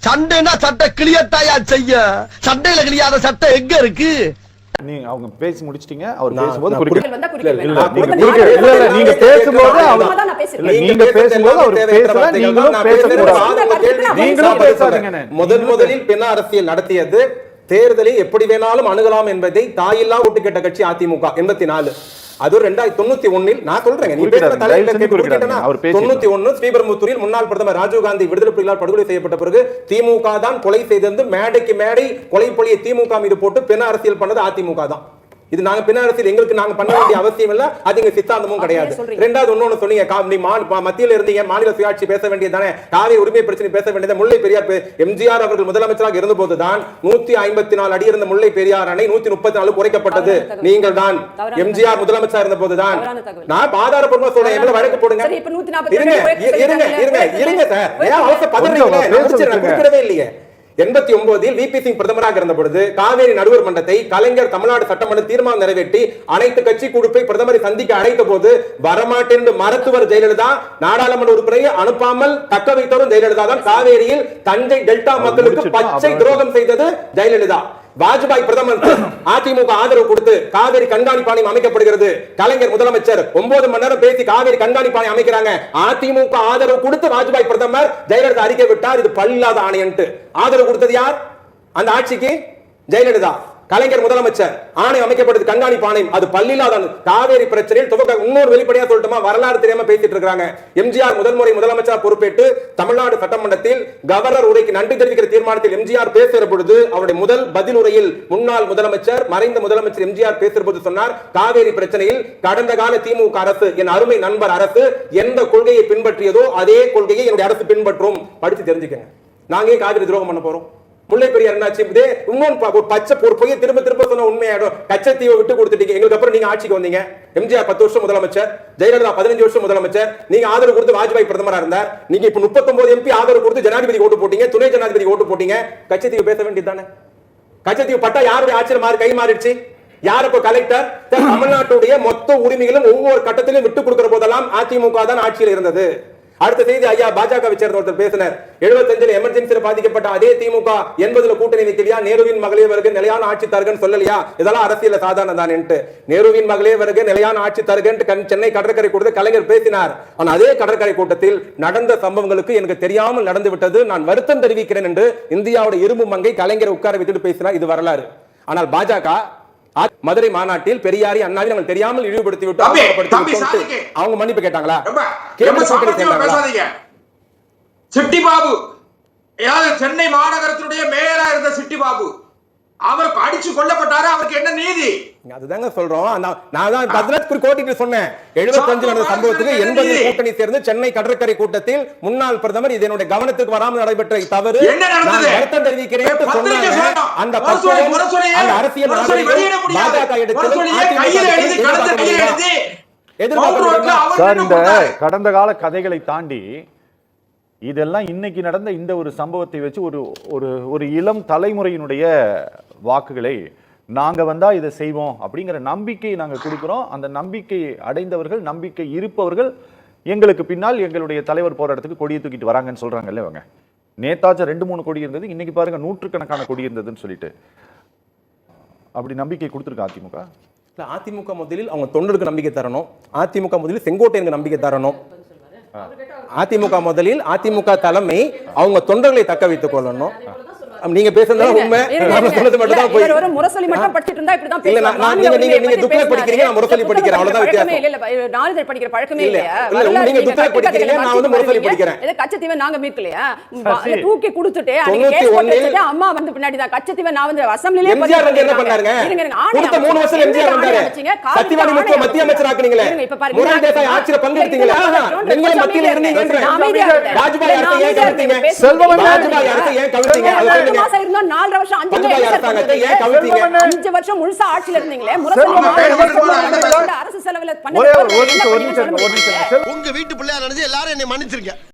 சண்டைனா சட்டை கிளியத்தாயா செய்ய, சண்டையில கிளியாத சட்டை எங்க இருக்கு? நீங்க அவங்க பேசி முடிச்சிட்டீங்க. அவர் பேசும்போது நீங்க பேசும்போது நீங்க பேசும்போது அவர் பேசல, நீங்களும் பேசாதீங்க. முதலில் பெண் அரசியல் நடத்தியது தேர்தலை எப்படி வேணாலும் அணுகலாம் என்பதை தாயில்லா ஓட்டு கேட்ட கட்சி அதிமுக 84. அது 1991 நான் சொல்றேன், நீ பேசுற தலையில 91 ஸ்ரீபெரும்புத்தூரில் முன்னாள் பிரதமர் ராஜீவ்காந்தி விடுதலை புலிகளால் படுகொலை செய்யப்பட்ட பிறகு திமுக தான் கொலை செய்தது. மேடைக்கு மேடை கொலை பழியை திமுக மீது போட்டு பெண் அரசியல் பண்ணது அதிமுக தான். இது நாங்க பெண் அரசியல் எங்களுக்கு நாங்க பண்ண வேண்டிய அவசியம் இல்ல, அது எங்க சித்தாந்தமும் கிடையாது. ரெண்டாவது ஒண்ணு சொன்னீங்க, மத்தியில இருந்தீங்க, மாநில சுயாட்சி பேச வேண்டியதானே, காவிரி உரிமை பிரச்சனை பேச வேண்டியது. முல்லை பெரியார் எம்ஜிஆர் அவர்கள் முதலமைச்சராக இருந்த போதுதான் 154 அடி இருந்த முல்லை பெரியார் அணை 134 குறைக்கப்பட்டது. நீங்கள் தான் எம்ஜிஆர் முதலமைச்சராக இருந்த போதுதான். நான் ஆதாரப்பூர்வமா சொல்றேன், எவ்வளவு வழக்கு போடுங்க. இருங்க சார், ஏன் அவசர பதறீங்க? இல்லையே 89 விபி சிங் பிரதமராக இருந்த பொழுது காவேரி நடுவர் மன்றத்தை கலைஞர் தமிழ்நாடு சட்டமன்ற தீர்மானம் நிறைவேற்றி அனைத்து கட்சி குழுப்பை பிரதமரை சந்திக்க அழைத்த போது வரமாட்டேன் மருத்துவர் ஜெயலலிதா நாடாளுமன்ற உறுப்பினரை அனுப்பாமல் தக்க வைத்தவரும் ஜெயலலிதா தான். காவேரியில் தஞ்சை டெல்டா மக்களுக்கு பச்சை துரோகம் செய்தது ஜெயலலிதா. வாஜ்பாய் பிரதமர் அதிமுக ஆதரவு கொடுத்து காவேரி கண்காணிப்பு ஆணையம் அமைக்கப்படுகிறது. கலைஞர் முதலமைச்சர் 9 மணி நேரம் பேசி காவேரி கண்காணிப்பு ஆணையம் அமைக்கிறாங்க. அதிமுக ஆதரவு கொடுத்து வாஜ்பாய் பிரதமர் ஜெயலலிதா அறிக்கை விட்டார், இது பல்லாத ஆணையன்ட்டு. ஆதரவு கொடுத்தது யார்? அந்த ஆட்சிக்கு ஜெயலலிதா. கலைஞர் முதலமைச்சர், ஆணையம் அமைக்கப்படுது, கண்காணிப்பு ஆணையம், அது பல்லில்லாத. காவேரி பிரச்சனையில் இன்னொரு வெளிப்படையா சொல்லட்டுமா, வரலாறு தெரியாம பேசிட்டு இருக்காங்க. எம்ஜிஆர் முதல் முறை முதலமைச்சர் பொறுப்பேற்று தமிழ்நாடு சட்டமன்றத்தில் கவர்னர் உரைக்கு நன்றி தெரிவிக்கிற தீர்மானத்தில் எம்ஜிஆர் பேசுகிற பொழுது அவருடைய முதல் பதில் உரையில் முன்னாள் முதலமைச்சர் மறைந்த முதலமைச்சர் எம்ஜிஆர் பேசுகிற போது சொன்னார், காவேரி பிரச்சனையில் கடந்த கால திமுக அரசு, என் அருமை நண்பர் அரசு எந்த கொள்கையை பின்பற்றியதோ அதே கொள்கையை என்னுடைய அரசு பின்பற்றும். படிச்சு தெரிஞ்சுக்கங்க. நாங்க ஏன் காவிரி துரோகம் பண்ண போறோம்? முல்லை பெரியார் என்னாச்சு? இன்னொன்று பச்சை பொய் திரும்ப சொன்ன உண்மையாயிடும். கச்சத்தீவை விட்டு கொடுத்துட்டீங்க. எங்களுக்கு அப்புறம் நீங்க ஆட்சிக்கு வந்தீங்க. எம்ஜிஆர் 10 வருஷம் முதலமைச்சர், ஜெயலலிதா 15 வருஷம் முதலமைச்சர். நீங்க ஆதரவு கொடுத்து வாஜ்பாய் பிரதமரா இருந்தார். நீங்க இப்ப 39 எம்பி ஆதரவு கொடுத்து ஜனாதிபதி ஓட்டு போட்டீங்க, துணை ஜனாதிபதி ஓட்டு போட்டீங்க. கச்சத்தீவு பேச வேண்டியதுதானே? கச்சத்தீவு பட்டா யாருடைய ஆட்சியில் கை மாறிடுச்சு? யார் இப்ப கலெக்டர்? தமிழ்நாட்டுடைய மொத்த உரிமைகளும் ஒவ்வொரு கட்டத்திலும் விட்டு கொடுக்கிற போதெல்லாம் அதிமுக தான் ஆட்சியில் இருந்தது. அடுத்த செய்தி, ஐயா பாஜகவை சேர்ந்த ஒருத்தர் பேசினார். 75 எமர்ஜென்சியில் பாதிக்கப்பட்ட அதே திமுக 80 கூட்டணி வைக்கலையா, நேருவின் மகளே வருக நிலையான ஆட்சி தருகன்னு சொல்லலையா? இதெல்லாம் அரசியல் சாதாரண தான். நேருவின் மகளே வருக நிலையான ஆட்சி தருகன்னு சென்னை கடற்கரை கூட்டத்தில் கலைஞர் பேசினார். ஆனால் அதே கடற்கரை கூட்டத்தில் நடந்த சம்பவங்களுக்கு எனக்கு தெரியாமல் நடந்து விட்டது, நான் வருத்தம் தெரிவிக்கிறேன் என்று இந்தியாவுடைய இரும்பு மங்கை கலைஞரை உட்கார வைத்துட்டு பேசினார். இது வரலாறு. ஆனால் பாஜக மதுரை மாநாட்டில் பெரியாரி அண்ணாவை நாங்கள் தெரியாமல் இழிவுபடுத்தி விட்டு அவங்க மன்னிப்பு கேட்டாங்களா? சிட்டி பாபு, சென்னை மாநகரத்தினுடைய மேயரா இருந்த சிட்டி பாபு, அவர் அடிச்சு கொல்லப்பட்டாரு. அவருக்கு என்ன நீதி? அதுதாங்க சொல்றோம். நான் தான் 18 கோடிக்கு சொன்னேன். 75 நடந்த சம்பவத்துக்கு 80 கூட்டணி சேர்ந்து சென்னை கடற்கரை கூட்டத்தில் முன்னாள் பிரதமர் இது என்னுடைய கவனத்துக்கு வராமல் நடைபெற்ற தவறு, நான் வருத்தம் தெரிவிக்கிறேன் சொன்னாங்க. அந்த அரசியல் பாஜக இந்த கடந்த கால கதைகளை தாண்டி இதெல்லாம் இன்னைக்கு நடந்த இந்த ஒரு சம்பவத்தை வச்சு ஒரு இளம் தலைமுறையினுடைய வாக்குகளை நாங்க வந்தா இதை செய்வோம் அப்படிங்கிற நம்பிக்கை நாங்க கொடுக்கிறோம். அந்த நம்பிக்கை அடைந்தவர்கள், நம்பிக்கை இருப்பவர்கள் எங்களுக்கு பின்னால் எங்களுடைய தலைவர் போற இடத்துக்கு கொடியை தூக்கிட்டு வராங்கன்னு சொல்றாங்கல்ல. இவங்க நேதாச்சும் 2-3 கொடி இருந்தது, இன்னைக்கு பாருங்க நூற்றுக்கணக்கான கொடி இருந்ததுன்னு சொல்லிட்டு அப்படி நம்பிக்கை கொடுத்துருக்க அதிமுக. அதிமுக முதலில் அவங்க தொண்டருக்கு நம்பிக்கை தரணும். அதிமுக முதலில் செங்கோட்டையனுக்கு நம்பிக்கை தரணும். அதிமுக முதலில் அதிமுக தலைமை அவங்க தொண்டர்களை தக்க வைத்துக் கொள்ளணும். நீங்க பேசுறது உண்மை, நாம சொன்னது மட்டும் தான். போய் ஒரு முரசொலி மட்டும் படிச்சிட்டு இருந்தா இப்படி தான் பேசுவாங்க. நீங்க துக்ளக் படிக்கிறீங்க, நான் முரசொலி படிக்கிறேன், அவ்வளவுதான் வித்தியாசம். இல்ல நாளிதழ் படிக்கிற பழக்கமே இல்ல. நீங்க துக்ளக் படிக்கிறீங்க, நான் வந்து முரசொலி படிக்கிறேன். இத கச்சத்தீவை நாங்க மீட்கலையா? தூக்கி கொடுத்துட்டு அன்னைக்கு கேஸ் போட்டுட்டு அம்மா வந்து பின்னாடி தான் கச்சத்தீவை நான் வந்து அசெம்பிளிலே எம்ஜிஆர் வந்து என்ன பண்ணாருங்க? கொடுத்த 3 வருஷம் எம்ஜிஆர் வந்தாரு. சத்தியவாதி முக்கிய மத்திய அமைச்சர் ஆக்குனீங்களே. முராரி தேசாய் ஆட்சியில பங்கெடுத்தீங்களா? நீங்க மத்தியில இருந்தீங்க. ராஜ்பாய் அரசை ஏன் கவிழ்த்தீங்க? செல்வம் ராஜ்பாய் அரசை ஏன் கவிழ்த்தீங்க? 4 வருஷம் 5 வருஷம் முழுசா ஆட்சியில இருந்தீங்களே. அரசு செலவுல உங்க வீட்டு பிள்ளையா நினைச்சு எல்லாரும் என்னை மன்னிச்சிருக்க.